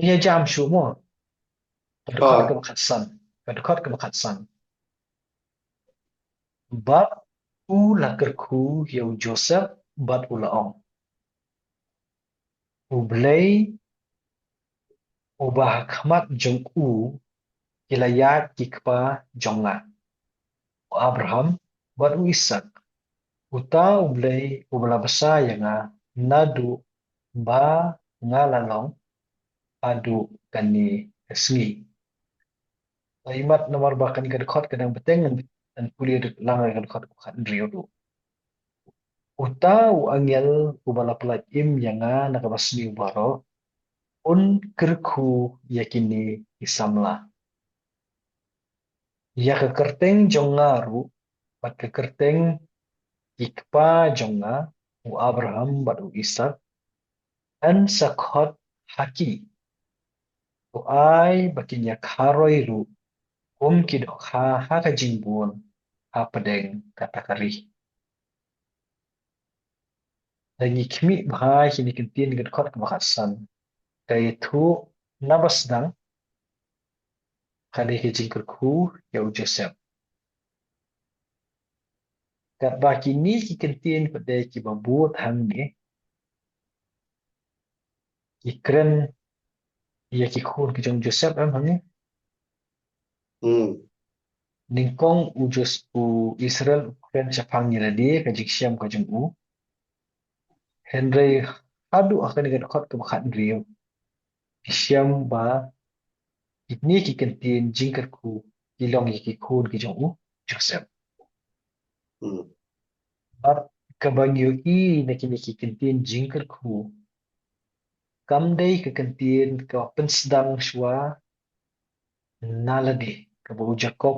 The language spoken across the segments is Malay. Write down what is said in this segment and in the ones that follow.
Ia jam semua. Dekat ke Ờ, Makassan. Dekat ke Makassan. Bat u lakerku yau Joseph bat u laong. U belai u bah khmat jong u kilayat kikpa jonga. U Abraham bat u Ishak. Uta u belai u bela besar yanga nadu ba ngalalong adu kani kesngi. Imat nomor bahkan ke dekat kadang betengan dan kuliah langai ke dekat bukan Rio. Uta u angel u bala pelat im yanga nakabasni baro un kerku yakini isamla. Ya kekerteng jongaru bat kekerteng ikpa jonga u Abraham bat u Ishak an sakhot haki u ai bakinya karoi ru kidok ha kajingbuan ha pedeng kata karih. Dan ikmi bahai kini kentin gedkot kebakasan. Kaitu nabasdang kali hijingkerku ya Joseph. Kat baki ni ki kentin pada ki babut hangi ki keren ya ki kun ki jong Joseph am hangi ừ, ningkong u Israel keren chapang ni ladi ka jiksiam ka jong u Henry hadu akan gedkot kebakat Rio. Siam ba ini ki kentin jingkerku kilong ki kun ki jong u Joseph. ừ. Bar kabangyo I na kini ki kentin jingkerku kamdai ke kentin ka pensdang shwa naladi ka bu Jacob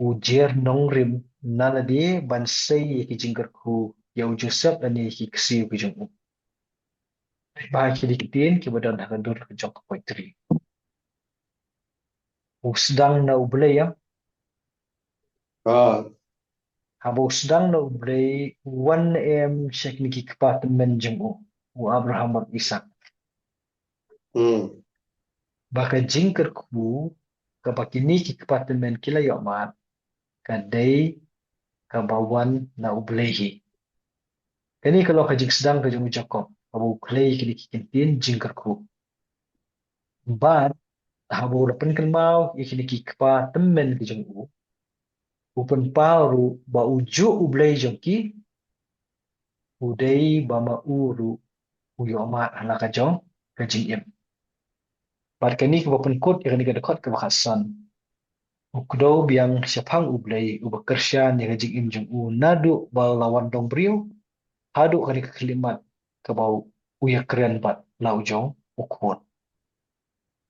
ujer nongrim naladi bansai ki jingkerku yau Joseph ani ki ksiu ki jong ba ki dikitin ki badan akan dur ke jong poetry usdang na ublay ya Ờ, habo usdang na ublay 1 am shek ni ki kpat men jong u Abraham bar Isaac ừ. baka jingkerku ka bakini ki kpat men kila yo mat kadai kabawan na ublehi. Kani kalau kajik sedang kajung Jacob, abu klei kini kikintin jingkarku. Bat habu lapan kan mau ikini kikpa temen kajung upen paru ba uju ublei jongki udai ba ma uru uyo amat anak kajong kajing im. Bat kani kebapan kut ikini kadakot kebakasan. Ukdo biang siapang ublei ubakersyan ya kajing im jong nadu ba lawan dong brio hadu kani kekelimat kebau uya keren bat lau jong ukut.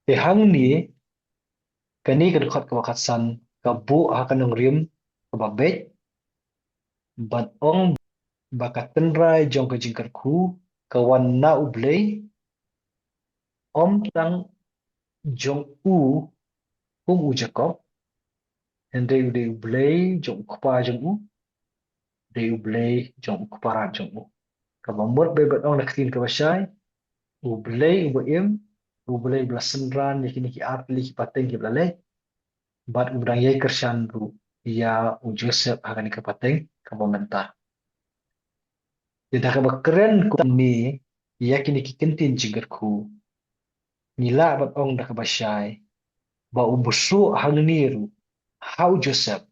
Hang ni kani kedekot kewakasan kebu akan ngrim kebabet bat ong bakat tenrai jong kejingkerku kawan na ublei om tang jong u Jacob hende ude ublei jong kupa jong de ublei jong kupara jong kabamut bebet ong naktin kabasai ublei ubaim ublei belasenran yakini ki atli ki pateng ki belale bat udang yai kersan ru ya u Joseph akan ke pateng ke momentar. Kita ka keren ku ni ya kini ki kentin jigerku nila bat ong da ka basyai ba u busu hang niru hau Joseph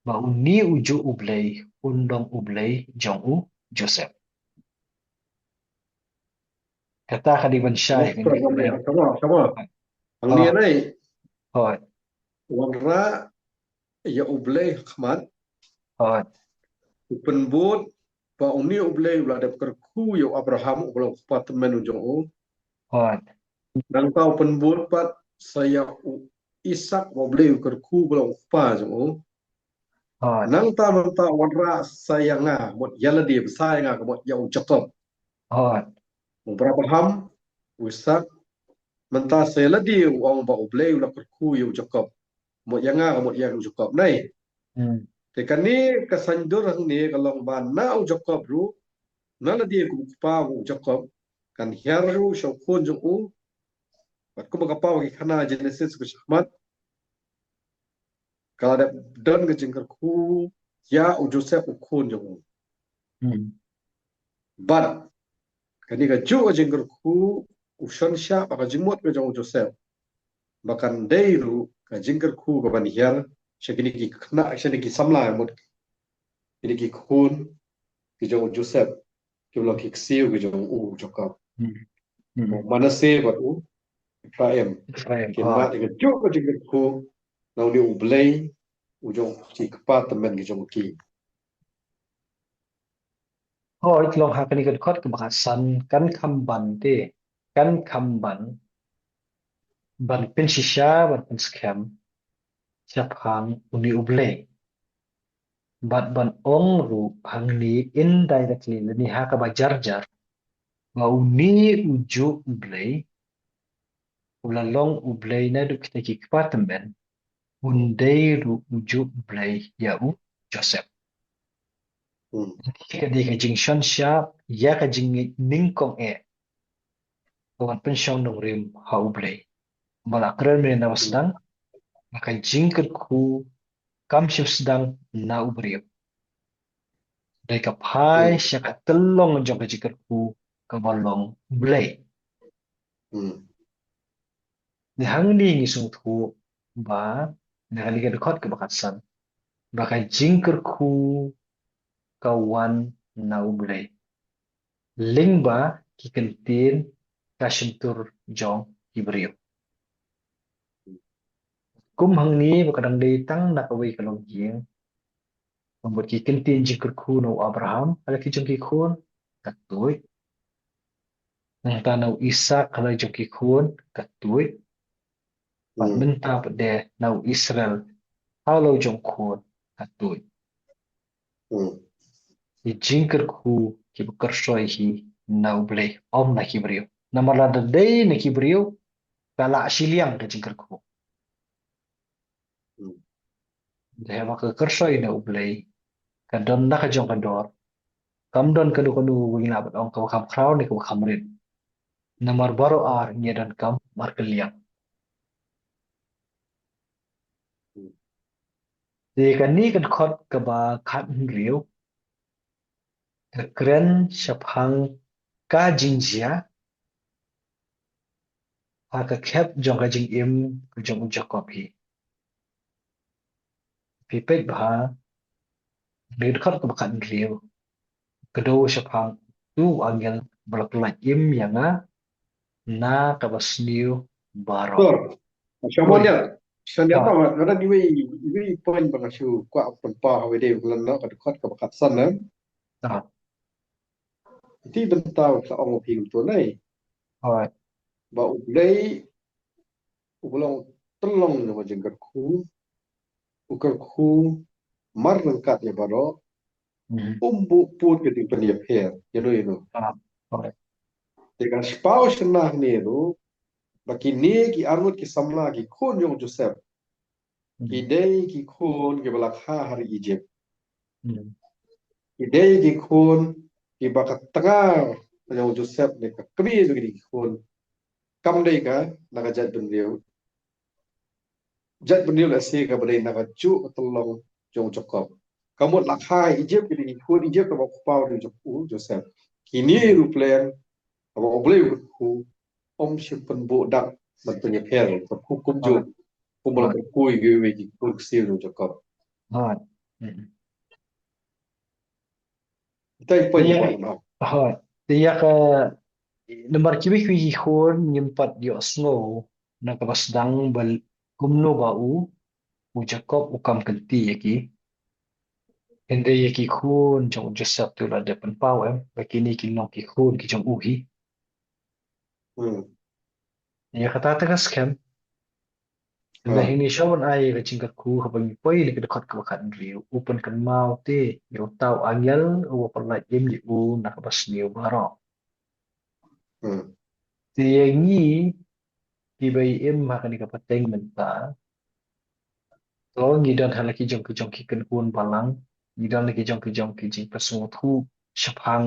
ba u ni uju ublei undong ublei jong u Joseph. Kata ka di Ủa, basyai kan sao di không ublei. ạ? Sao mà? Thằng Oh, Niên này, oh, warna ya ublay khmat, oh, penbut, pa uni ublay ulah ada kerku ya Abraham ulah pat menu jong o, oh, nang tau penbut pat saya Isak ublay kerku ulah pa jong o, oh, nang tau warna saya nga, mot yala dia besar nga, mot ya Jacob, oh, Abraham, Isak, mentah saya ladi uang ba ublay ulah kerku ya Jacob, mot yang nga, mot yang Jacob, nai. hmm, Tekani kasandur hang ni kalau bana u Jacob ru nala dia ku pa u Jacob kan hiaru shau kun jung u Bat ku magapau gi kana Genesis ku syahmat kalau ada dan ke jengker ku ya u Joseph u kun jong Hmm. bat kani ka ju jengker ku u shan sha baka jimot ke jong Joseph bakan deiru ka jengker ku ka ban hiar shakini ki kana shakini ki samla mot kini ki kun ki jong Joseph ki lo ki siu ki jong u jokap Hmm. Hmm. manase bat u Ephraim Ephraim. kin ma ka ju ka jengker ku nau ni u blei u jong ki kpa temen ki jong ki Long hakani kan kot ke bakasan kan kamban te kan kamban ban pen shisha ban pen scam siap hang uni uble bat ban ong ru hang ni indirectly ni ha ka bajar jar ma uni uju uble ulalong uble na du kita ki kpatemben undei ru uju uble ya u Joseph hmm. ka di ka jing shon sha ya ka jing ning kong e kawan pensiong nong rim ha uble bala keren me na Hmm. wasdang maka jingkir ku kam ship sedang na ubriyo dai ka pai Hmm. sya ka telong jong ka jingkir ku ka balong blay Hmm. ni hang ni ngi sung thu ba na hali ka dekot ka bakatsan baka jingkir ku ka wan na ublay ling ba ki kentin ka shintur jong ibriyo kum hang ni bakadang dai tang na kawai ka long jing membuat ki kentin jingkir ku no Abraham ala ki jong ki khun katui nang tanau Isa kalau joki kun katui pat Hmm. menta de nau Israel kalau jong kun katui Hmm. i jingker ku ki bekersoi hi nau ble om na kibrio namala de dei na kibrio kala asiliang ke jingker ku Hmm. de ma ke kersoi nau ble kadon na ka jong kador kam don kadu kadu wina bat ong ka kam krau ni ka kamrin namar baro ar nyedan kam mar keliang de kan ni kan khot ka ba khat riu keren shaphang ka jingjia ha ka khep jong ka jing im ka jong jacob hi pet bha rir khat ka bakhan riu ka do shaphang tu angel blak la im yanga na ka basniu baro Betul. oi Syamanya, Syamanya ha tahu kadang iwi poin pengasih kuat pempah wede bulan nak dekat ke bakat sana. ha Itu bentau seorang film tu nai. oi Bau ulai ulang telong nama jengker ku, ukar ku mar lengkat ya baro, umbu put ke di peniap hair, you know. ha oi Dengan spau senah ni tu, baki ni ki armut ki samla ki kun yung Joseph, ki day ki kun ki balak hari Egypt. Idei di kun di bakat tengah yang Joseph ni kami juga di kun kam dei ka naga jat bendil asi ka badai naga cu tolong jong Jacob kamu lakai Egypt di kun Egypt ka pau di Joseph kini ruplen apa boleh ku om simpen bodak bantunya per hukum jo oi kumala oi kui gewe di kun sil Jacob oi kita ipo dia yang nak oi dia ka nomor kibik wi khon nyimpat yo snow na ka basdang bal kumno ba u Jacob ukam kenti yaki ende yaki khun jong Joseph tu la de pen pau baki ni ki nok ki khun ki jong uhi hmm. ya kata ta ka scam na ha hini shawon ai ga chingat ku ha bang poi ni ka khat ka khat riu upan kan mau te yo tau angel u pa la yem ni u na ka bas niu baro hmm. te yangi ki bai em ma ka ni ka pateng menta to ngi dan hala ki jong ki kan kun balang ngi dan ki jong ki jing pasu thu shaphang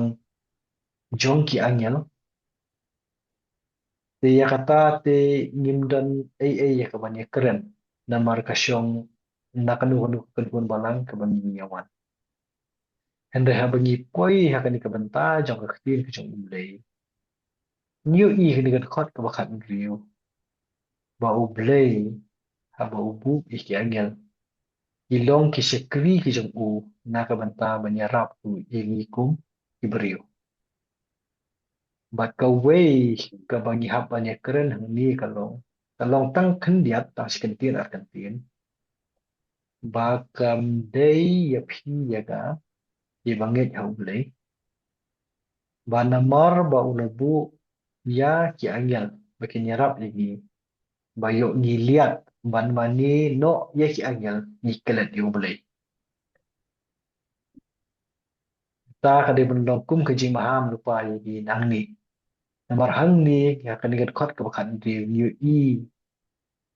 jong ki angel Te ya kata te ngimdan ya kabanya keren. Namar kasyong nakanu kanu kedua balang kabanya nyawan. Hende ha bangi poi ha kani kabanta jong kaktin ke jong umlay. Niyo i kani kadkot kabakat ngriyo. Ba ublay ha ba ubu iki angel. Ilong ki sekri ki jong u na kabanta banyarap tu ilikum iberiyo. Ba kaway kabangi hap banya keren hang ni kalong. Kalong tang kendiat tang sikentin arkentin. Bakam day ya pi ya ga ibangit ha ublay. Ba namar ba ulabu ya ki angel bakin yarap lagi. Bayok ngiliat ban mani no ya ki angel ngikelet yu ublay. Ta kade bendong kum keji maham lupa lagi nang ni. Namar hang ni ya kanigat kot kebakan di yu i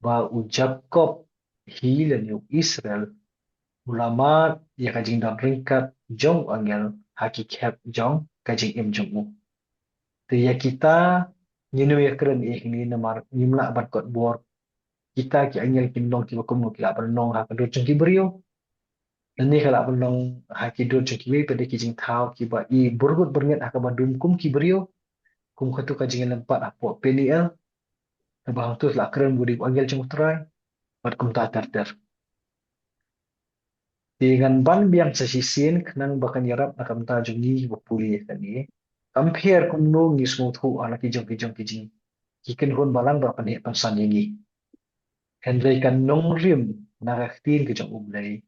ba u Jacob hilen yu Israel ulama ya kajing dan ringkat jong angel hakikat jong kajing im jong u. Tu ya kita nyinu ya keren ni namar nyimla bat kot bor kita ki angel kindong ki bakum ki la nong ha kadu jong ki beriyo. Dan ni kalau belum haki dua jong ki wei pada ki jing tau ki ba i burgut bernget ha ka bandum kum ki beriyo. Kum katu kajing lempat apo PNL. Bah tu lah keren budi angel jong try. Bat kum ta ter. Dengan ban biang sesisin kenang bahkan yarap nakam ta jong ni bapuli kani. Compare kum no ngi smooth hu ala ki jong ki jing. Kiken hon balang berapa ni pansan yang ni. Henry kan nong rim nakaktin ke jong umlay.